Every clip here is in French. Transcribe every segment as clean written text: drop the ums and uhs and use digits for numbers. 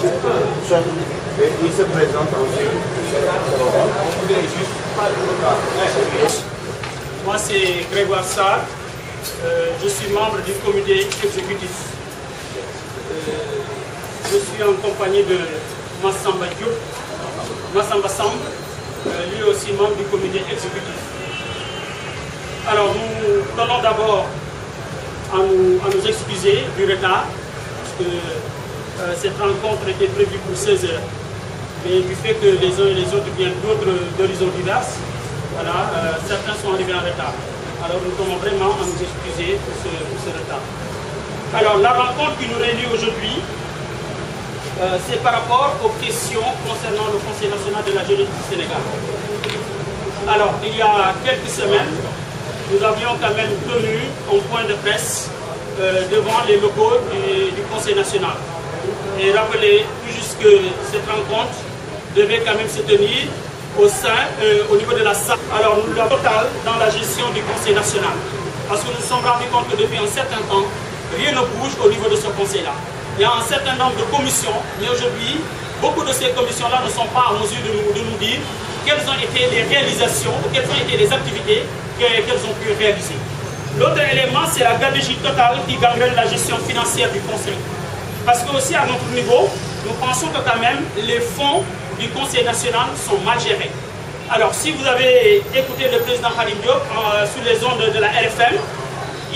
Il se présente aussi. Moi, c'est Grégoire Sarr. Je suis membre du comité exécutif. Je suis en compagnie de Massamba Diop, Massamba Samb, lui aussi membre du comité exécutif. Alors, nous tenons d'abord à nous excuser du retard, parce que cette rencontre était prévue pour 16 heures. Mais du fait que les uns et les autres viennent d'autres horizons divers, voilà, certains sont arrivés en retard. Alors nous tenons vraiment à nous excuser pour ce retard. Alors la rencontre qui nous réunit aujourd'hui, c'est par rapport aux questions concernant le Conseil national de la jeunesse du Sénégal. Alors il y a quelques semaines, nous avions quand même tenu un point de presse devant les locaux du Conseil national. Et rappelez tout juste que cette rencontre devait quand même se tenir au niveau de la salle. Alors nous l'avons total dans la gestion du Conseil national. Parce que nous nous sommes rendus compte que depuis un certain temps, rien ne bouge au niveau de ce Conseil-là. Il y a un certain nombre de commissions, mais aujourd'hui, beaucoup de ces commissions-là ne sont pas en mesure de nous dire quelles ont été les réalisations, ou quelles ont été les activités qu'elles ont pu réaliser. L'autre élément, c'est la gabegie totale qui gangrène la gestion financière du Conseil. Parce que aussi à notre niveau, nous pensons que quand même les fonds du Conseil national sont mal gérés. Alors si vous avez écouté le président Khadim Diop sur les ondes de la RFM,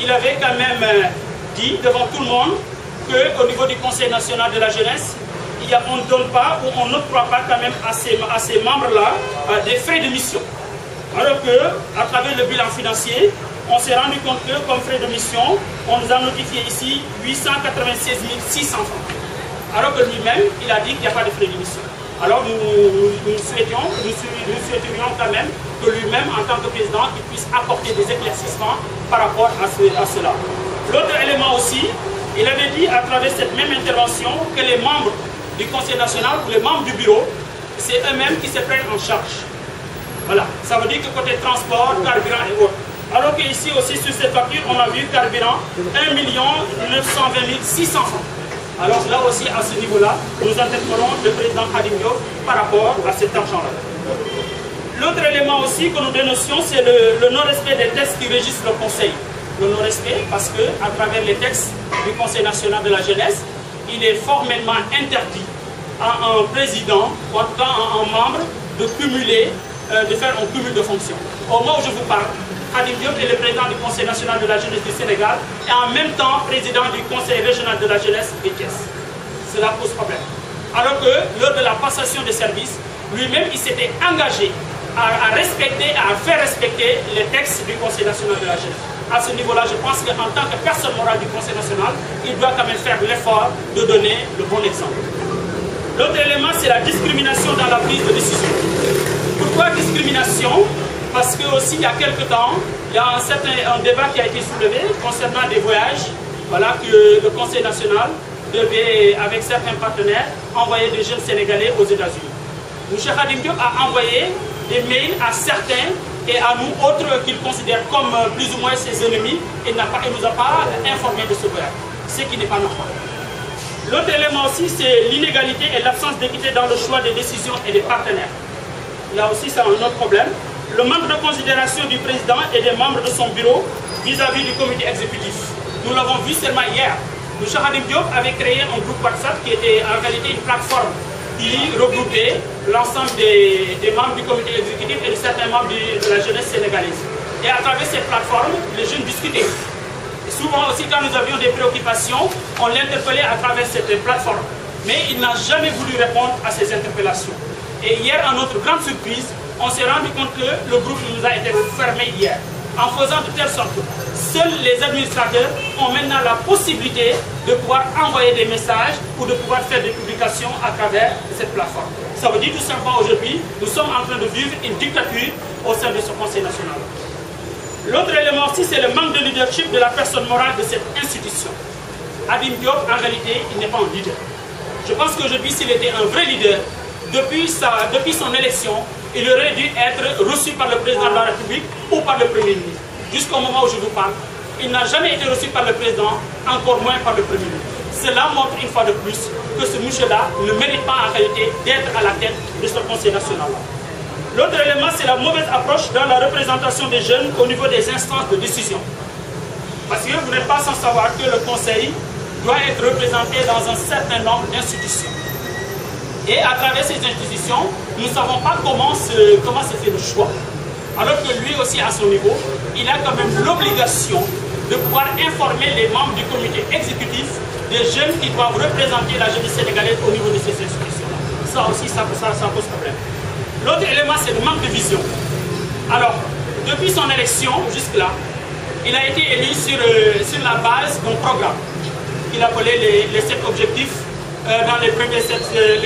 il avait quand même dit devant tout le monde qu'au niveau du Conseil national de la jeunesse, on ne donne pas ou on n'octroie pas quand même à ces membres-là des frais de mission. Alors qu'à travers le bilan financier, on s'est rendu compte que comme frais de mission, on nous a notifié ici 896 600 francs. Alors que lui-même, il a dit qu'il n'y a pas de frais de mission. Alors nous souhaiterions quand même que lui-même, en tant que président, il puisse apporter des éclaircissements par rapport à cela. L'autre élément aussi, il avait dit à travers cette même intervention que les membres du Conseil national ou les membres du bureau, c'est eux-mêmes qui se prennent en charge. Voilà, ça veut dire que côté transport, carburant et autres. Alors qu'ici aussi sur cette facture, on a vu carburant 1 920 600 francs. Alors là aussi, à ce niveau-là, nous interpellons le président Khadim Diop par rapport à cet argent-là. L'autre élément aussi que nous dénoncions, c'est le non-respect des textes qui régissent le Conseil. Le non-respect parce qu'à travers les textes du Conseil national de la jeunesse, il est formellement interdit à un président ou en tout cas à un membre de cumuler, de faire un cumul de fonctions. Au moment où je vous parle, Khadim Diop est le président du Conseil national de la jeunesse du Sénégal et en même temps président du Conseil régional de la jeunesse de Thiès. Cela pose problème. Alors que lors de la passation des services, lui-même il s'était engagé à respecter, à faire respecter les textes du Conseil national de la jeunesse. À ce niveau-là, je pense qu'en tant que personne morale du Conseil national, il doit quand même faire l'effort de donner le bon exemple. L'autre élément, c'est la discrimination dans la prise de décision. Pourquoi discrimination? Parce que aussi, il y a quelques temps, il y a un débat qui a été soulevé concernant des voyages, voilà, que le Conseil national devait, avec certains partenaires, envoyer des jeunes Sénégalais aux États-Unis. M. Khadim Diop a envoyé des mails à certains et à nous autres qu'il considère comme plus ou moins ses ennemis et ne nous a pas informés de ce voyage, ce qui n'est pas normal. L'autre élément aussi, c'est l'inégalité et l'absence d'équité dans le choix des décisions et des partenaires. Là aussi, c'est un autre problème. Le manque de considération du président et des membres de son bureau vis-à-vis du comité exécutif. Nous l'avons vu seulement hier. M. Khadim Diop avait créé un groupe WhatsApp qui était en réalité une plateforme qui regroupait l'ensemble des membres du comité exécutif et de certains membres de la jeunesse sénégalaise. Et à travers cette plateforme, les jeunes discutaient. Et souvent aussi, quand nous avions des préoccupations, on l'interpellait à travers cette plateforme. Mais il n'a jamais voulu répondre à ces interpellations. Et hier, à notre grande surprise, on s'est rendu compte que le groupe nous a été fermé hier, en faisant de telle sorte que seuls les administrateurs ont maintenant la possibilité de pouvoir envoyer des messages ou de pouvoir faire des publications à travers cette plateforme. Ça veut dire tout simplement aujourd'hui, nous sommes en train de vivre une dictature au sein de ce Conseil national. L'autre élément aussi, c'est le manque de leadership de la personne morale de cette institution. Khadim Diop, en réalité, il n'est pas un leader. Je pense qu'aujourd'hui, s'il était un vrai leader, depuis son élection, il aurait dû être reçu par le président de la République ou par le Premier ministre. Jusqu'au moment où je vous parle, il n'a jamais été reçu par le président, encore moins par le Premier ministre. Cela montre une fois de plus que ce monsieur-là ne mérite pas en réalité d'être à la tête de ce conseil national. L'autre élément, c'est la mauvaise approche dans la représentation des jeunes au niveau des instances de décision. Parce que vous n'êtes pas sans savoir que le conseil doit être représenté dans un certain nombre d'institutions. Et à travers ces institutions, nous ne savons pas comment se fait le choix. Alors que lui aussi, à son niveau, il a quand même l'obligation de pouvoir informer les membres du comité exécutif des jeunes qui doivent représenter la jeunesse sénégalaise au niveau de ces institutions-là. Ça aussi, ça pose problème. L'autre élément, c'est le manque de vision. Alors, depuis son élection jusque-là, il a été élu sur la base d'un programme qu'il appelait les 7 objectifs dans les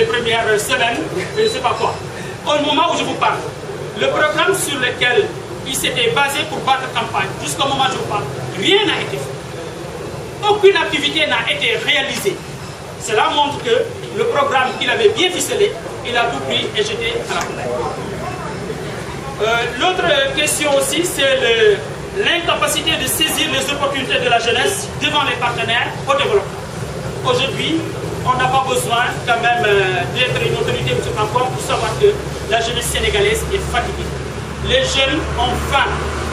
premières semaines, je ne sais pas quoi. Au moment où je vous parle, le programme sur lequel il s'était basé pour battre campagne, jusqu'au moment où je vous parle, rien n'a été fait. Aucune activité n'a été réalisée. Cela montre que le programme qu'il avait bien ficelé, il a tout pris et jeté à la poubelle. L'autre question aussi, c'est l'incapacité de saisir les opportunités de la jeunesse devant les partenaires au développement. Aujourd'hui, on n'a pas besoin quand même d'être une autorité de ce rapport pour savoir que la jeunesse sénégalaise est fatiguée. Les jeunes ont faim,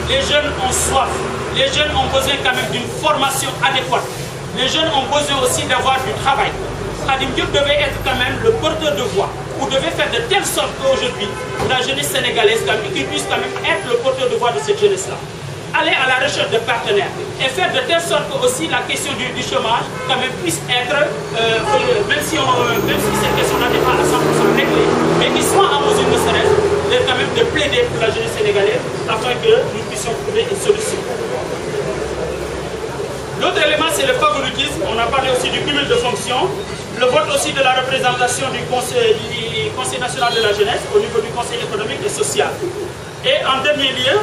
les jeunes ont soif, les jeunes ont besoin quand même d'une formation adéquate. Les jeunes ont besoin aussi d'avoir du travail. Khadim Diop devait être quand même le porteur de voix, ou devait faire de telle sorte qu'aujourd'hui, la jeunesse sénégalaise, qu'il puisse quand même être le porteur de voix de cette jeunesse-là. Aller à la recherche de partenaires et faire de telle sorte que aussi la question du chômage quand même puisse être, même si cette question-là n'est pas à 100% réglée, mais qu'il soit en mesure de serait quand même de plaider pour la jeunesse sénégalaise afin que nous puissions trouver une solution. L'autre élément, c'est le favoritisme. On a parlé aussi du cumul de fonctions, le vote aussi de la représentation du Conseil national de la jeunesse au niveau du Conseil économique et social. Et en dernier lieu,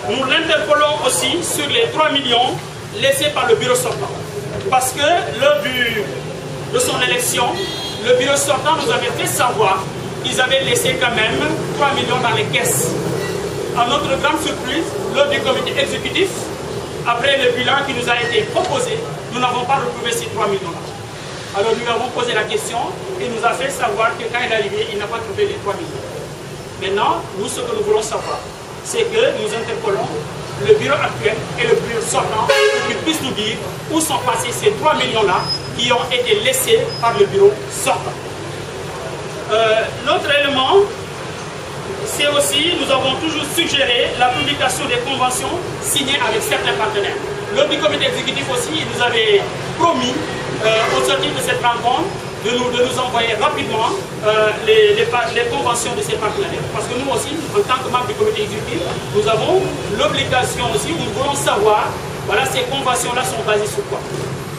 nous l'interpellons aussi sur les 3 millions laissés par le bureau sortant. Parce que lors de son élection, le bureau sortant nous avait fait savoir qu'ils avaient laissé quand même 3 millions dans les caisses. À notre grande surprise, lors du comité exécutif, après le bilan qui nous a été proposé, nous n'avons pas retrouvé ces 3 millions-là. Alors nous lui avons posé la question et il nous a fait savoir que quand il est arrivé, il n'a pas trouvé les 3 millions. Maintenant, nous, ce que nous voulons savoir, c'est que nous interpellons le bureau actuel et le bureau sortant pour qu'ils puissent nous dire où sont passés ces 3 millions-là qui ont été laissés par le bureau sortant. L'autre élément, c'est aussi, nous avons toujours suggéré la publication des conventions signées avec certains partenaires. Lors du comité exécutif aussi, il nous avait promis, au sortir de cette rencontre, de nous envoyer rapidement les conventions de ces partenaires. Parce que nous aussi, en tant que membres du comité exécutif, nous avons l'obligation aussi, nous voulons savoir, voilà, ces conventions-là sont basées sur quoi?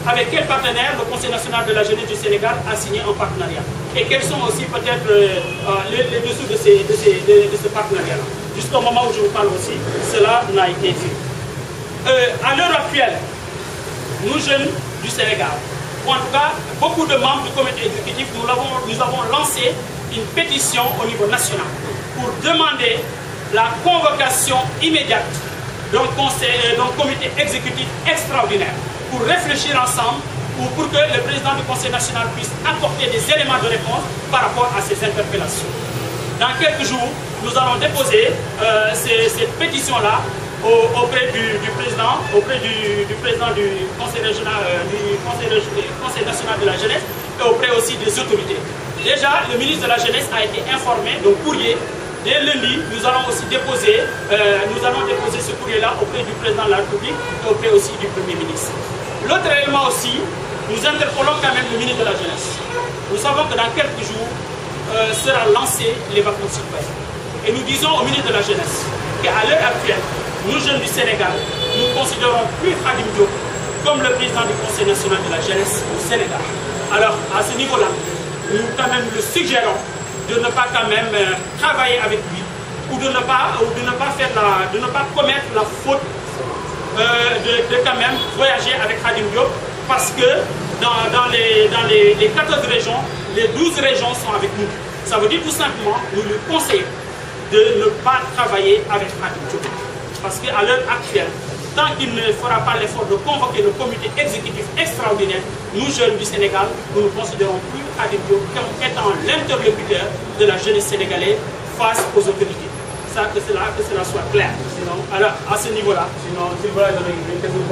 Avec quel partenaire le Conseil national de la jeunesse du Sénégal a signé un partenariat? Et quels sont aussi peut-être les dessous de ce partenariat-là? Jusqu'au moment où je vous parle aussi, cela n'a été fait. À l'heure actuelle, nous jeunes du Sénégal, ou en tout cas, beaucoup de membres du comité exécutif, nous avons lancé une pétition au niveau national pour demander la convocation immédiate d'un comité exécutif extraordinaire pour réfléchir ensemble ou pour que le président du Conseil national puisse apporter des éléments de réponse par rapport à ces interpellations. Dans quelques jours, nous allons déposer cette pétition-là auprès du président du Conseil national de la jeunesse et auprès aussi des autorités. Déjà, le ministre de la Jeunesse a été informé d'un courrier. Dès lundi, nous allons aussi déposer ce courrier-là auprès du président de la République et auprès aussi du Premier ministre. L'autre élément aussi, nous interpellons quand même le ministre de la Jeunesse. Nous savons que dans quelques jours sera lancé les vacances citoyennes. Et nous disons au ministre de la Jeunesse qu'à l'heure actuelle, nous jeunes du Sénégal, nous considérons plus Khadim Diop comme le président du Conseil national de la jeunesse au Sénégal. Alors, à ce niveau-là, nous quand même le suggérons de ne pas quand même travailler avec lui ou de ne pas commettre la faute de quand même voyager avec Khadim Diop parce que dans les 14 régions, les 12 régions sont avec nous. Ça veut dire tout simplement, nous lui conseillons de ne pas travailler avec Khadim Diop. Parce qu'à l'heure actuelle, tant qu'il ne fera pas l'effort de convoquer le comité exécutif extraordinaire, nous, jeunes du Sénégal, nous ne considérons plus Khadim Diop comme étant l'interlocuteur de la jeunesse sénégalaise face aux autorités. Ça, que cela soit clair. Sinon, alors, à ce niveau-là, sinon, si vous voulez donner une question,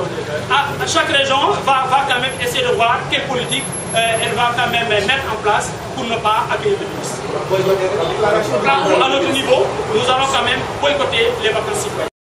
chaque région va quand même essayer de voir quelle politique elle va quand même mettre en place pour ne pas accueillir le ministre. À notre niveau, nous allons quand même boycotter les vacances citoyennes.